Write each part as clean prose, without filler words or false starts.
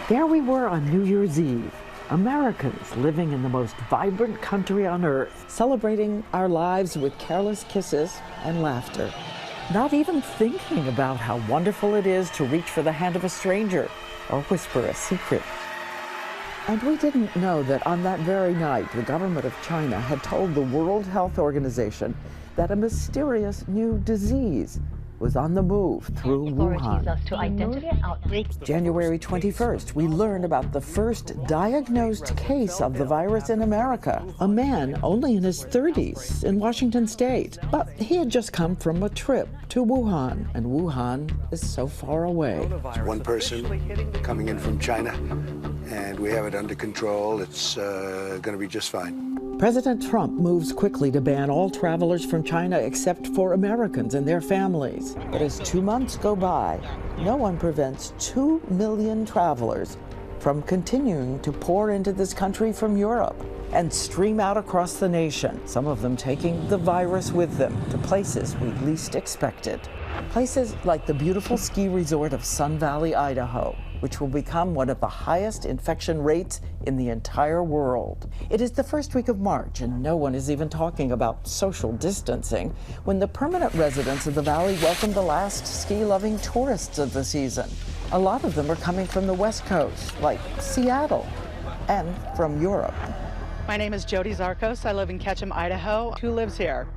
There we were on New Year's Eve, Americans living in the most vibrant country on earth, celebrating our lives with careless kisses and laughter, not even thinking about how wonderful it is to reach for the hand of a stranger or whisper a secret. And we didn't know that on that very night, the government of China had told the World Health Organization that a mysterious new disease was on the move through Wuhan. January 21st, we learned about the first diagnosed case of the virus in America, a man only in his 30s in Washington State. But he had just come from a trip to Wuhan, and Wuhan is so far away. One person coming in from China, and we have it under control. It's going to be just fine. President Trump moves quickly to ban all travelers from China except for Americans and their families. But as 2 months go by, no one prevents 2 million travelers from continuing to pour into this country from Europe and stream out across the nation, some of them taking the virus with them to places we least expected. Places like the beautiful ski resort of Sun Valley, Idaho, which will become one of the highest infection rates in the entire world. It is the first week of March, and no one is even talking about social distancing when the permanent residents of the valley welcome the last ski-loving tourists of the season. A lot of them are coming from the West Coast, like Seattle, and from Europe. My name is Jody Zarkos. I live in Ketchum, Idaho. Who lives here?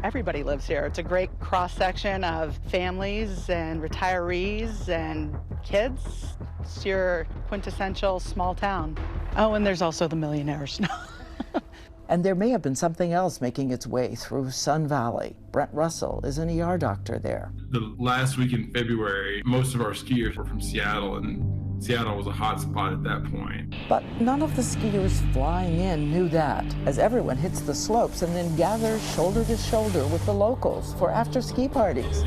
Everybody lives here. It's a great cross-section of families and retirees and kids. It's your quintessential small town. Oh, and there's also the millionaires. And there may have been something else making its way through Sun Valley. Brent Russell is an ER doctor there. The last week in February, most of our skiers were from Seattle, and Seattle was a hot spot at that point. But none of the skiers flying in knew that, as everyone hits the slopes and then gathers shoulder to shoulder with the locals for after-ski parties.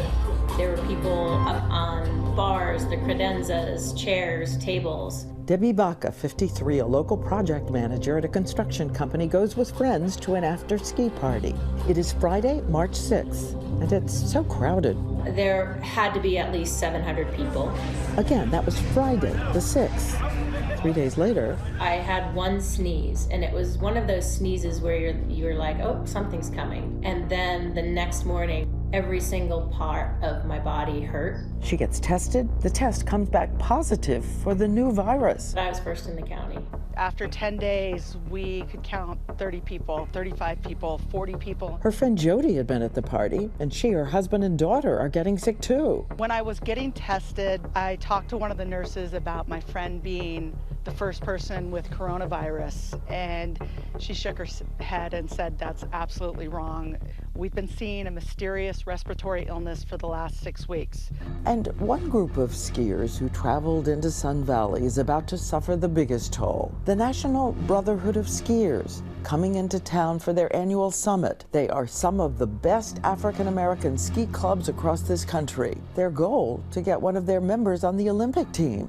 There were people up on bars, the credenzas, chairs, tables. Debbie Baca, 53, a local project manager at a construction company, goes with friends to an after-ski party. It is Friday, March 6th, and it's so crowded. There had to be at least 700 people. Again, that was Friday, the 6th. 3 days later, I had one sneeze, and it was one of those sneezes where you're like, oh, something's coming. And then the next morning, every single part of my body hurt. She gets tested. The test comes back positive for the new virus. I was first in the county. After 10 days, we could count 30 people, 35 people, 40 people. Her friend Jody had been at the party, and she, her husband, and daughter are getting sick too. When I was getting tested, I talked to one of the nurses about my friend being the first person with coronavirus, and she shook her head and said, that's absolutely wrong. We've been seeing a mysterious respiratory illness for the last 6 weeks. And one group of skiers who traveled into Sun Valley is about to suffer the biggest toll. The National Brotherhood of Skiers, coming into town for their annual summit. They are some of the best African-American ski clubs across this country. Their goal, to get one of their members on the Olympic team.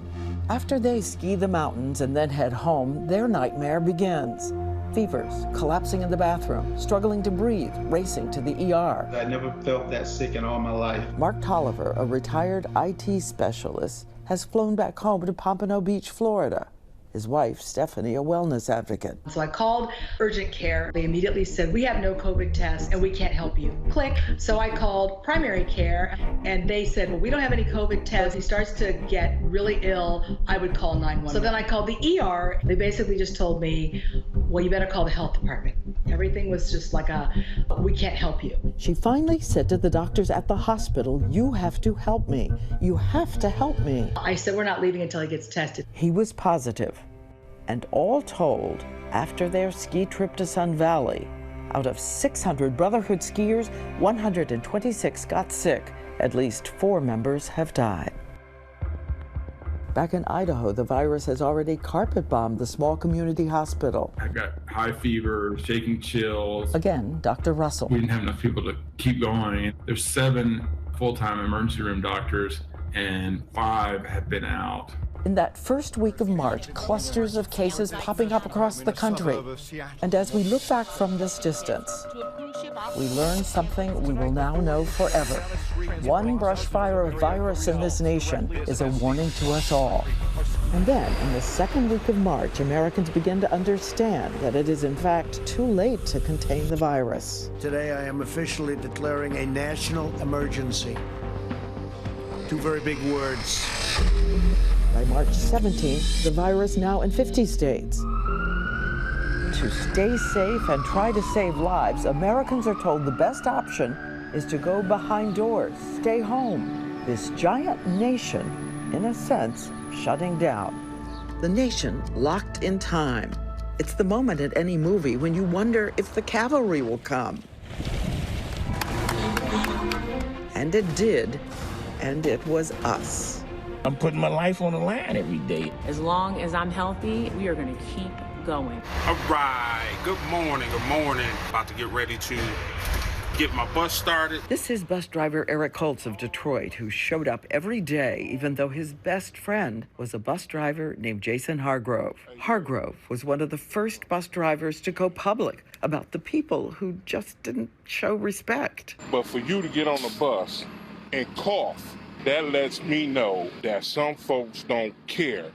After they ski the mountains and then head home, their nightmare begins. Fevers, collapsing in the bathroom, struggling to breathe, racing to the ER. I never felt that sick in all my life. Mark Tolliver, a retired IT specialist, has flown back home to Pompano Beach, Florida. His wife, Stephanie, a wellness advocate. So I called urgent care. They immediately said, we have no COVID tests and we can't help you. Click. So I called primary care and they said, well, we don't have any COVID tests. If he starts to get really ill, I would call 911. So then I called the ER. They basically just told me, well, you better call the health department. Everything was just like we can't help you. She finally said to the doctors at the hospital, you have to help me. You have to help me. I said, we're not leaving until he gets tested. He was positive. And all told, after their ski trip to Sun Valley, out of 600 Brotherhood skiers, 126 got sick. At least 4 members have died. Back in Idaho, the virus has already carpet-bombed the small community hospital. I've got high fever, shaking chills. Again, Dr. Russell. We didn't have enough people to keep going. There's 7 full-time emergency room doctors, and 5 have been out. In that first week of March, clusters of cases popping up across the country. And as we look back from this distance, we learn something we will now know forever. One brush fire of virus in this nation is a warning to us all. And then, in the second week of March, Americans begin to understand that it is in fact too late to contain the virus. Today, I am officially declaring a national emergency. Two very big words. By March 17th, the virus now in 50 states. To stay safe and try to save lives, Americans are told the best option is to go behind doors, stay home. This giant nation, in a sense, shutting down. The nation locked in time. It's the moment at any movie when you wonder if the cavalry will come. And it did, and it was us. I'm putting my life on the line every day. As long as I'm healthy, we are going to keep going. All right, good morning, About to get ready to get my bus started. This is bus driver Eric Holtz of Detroit, who showed up every day, even though his best friend was a bus driver named Jason Hargrove. Hargrove was one of the first bus drivers to go public about the people who just didn't show respect. But for you to get on the bus and cough, that lets me know that some folks don't care.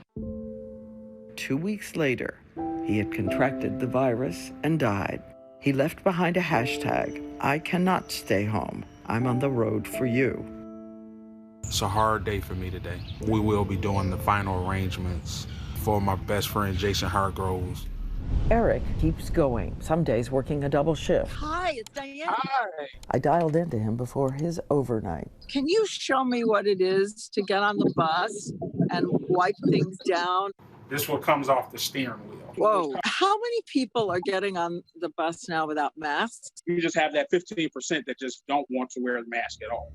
2 weeks later, he had contracted the virus and died. He left behind a hashtag, "I cannot stay home. I'm on the road for you." It's a hard day for me today. We will be doing the final arrangements for my best friend, Jason Hargrove. Eric keeps going, some days working a double shift. Hi, it's Diane. Hi. I dialed into him before his overnight. Can you show me what it is to get on the bus and wipe things down? This is what comes off the steering wheel. Whoa. How many people are getting on the bus now without masks? You just have that 15% that just don't want to wear the mask at all.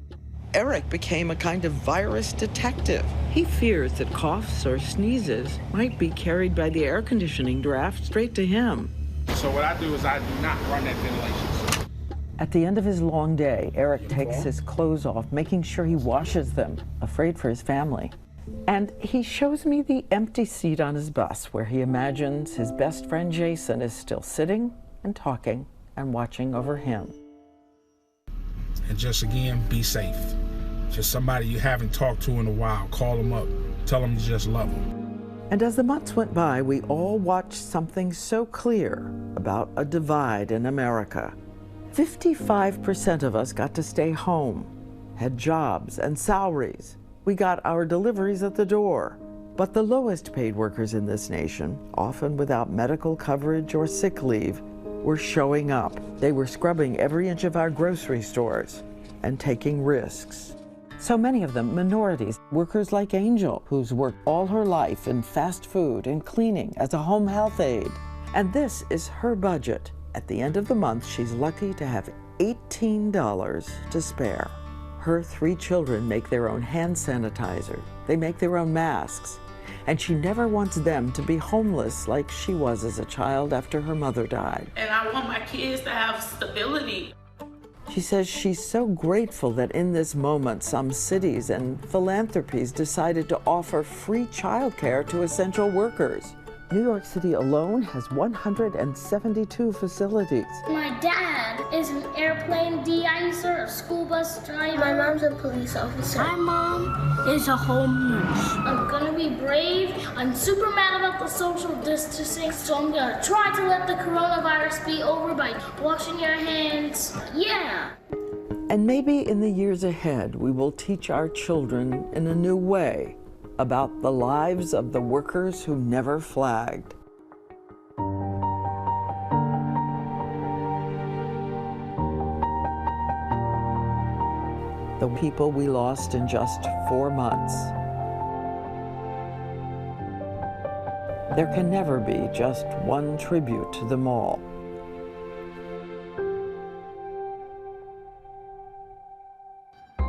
Eric became a kind of virus detective. He fears that coughs or sneezes might be carried by the air conditioning draft straight to him. So what I do is I do not run that ventilation system. At the end of his long day, Eric takes his clothes off, making sure he washes them, afraid for his family. And he shows me the empty seat on his bus where he imagines his best friend Jason is still sitting and talking and watching over him. And just again, be safe. Just somebody you haven't talked to in a while, call them up, tell them you just love them. And as the months went by, we all watched something so clear about a divide in America. 55% of us got to stay home, had jobs and salaries. We got our deliveries at the door. But the lowest paid workers in this nation, often without medical coverage or sick leave, were showing up. They were scrubbing every inch of our grocery stores and taking risks. So many of them minorities, workers like Angel, who's worked all her life in fast food and cleaning as a home health aide. And this is her budget. At the end of the month, she's lucky to have $18 to spare. Her 3 children make their own hand sanitizer. They make their own masks. And she never wants them to be homeless like she was as a child after her mother died. And I want my kids to have stability. She says she's so grateful that in this moment, some cities and philanthropies decided to offer free childcare to essential workers. New York City alone has 172 facilities. My dad is an airplane de-icer, a school bus driver. My mom's a police officer. My mom is a home nurse. I'm gonna be brave. I'm super mad about the social distancing, so I'm gonna try to let the coronavirus be over by washing your hands. Yeah! And maybe in the years ahead, we will teach our children in a new way about the lives of the workers who never flagged. The people we lost in just 4 months. There can never be just one tribute to them all.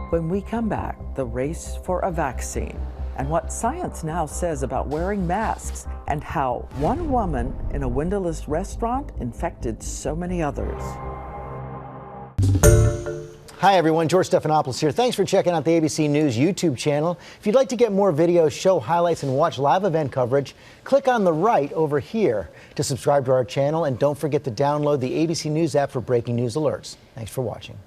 When we come back, the race for a vaccine, and what science now says about wearing masks, and how one woman in a windowless restaurant infected so many others. Hi everyone, George Stephanopoulos here. Thanks for checking out the ABC News YouTube channel. If you'd like to get more videos, show highlights, and watch live event coverage, click on the right over here to subscribe to our channel, and don't forget to download the ABC News app for breaking news alerts. Thanks for watching.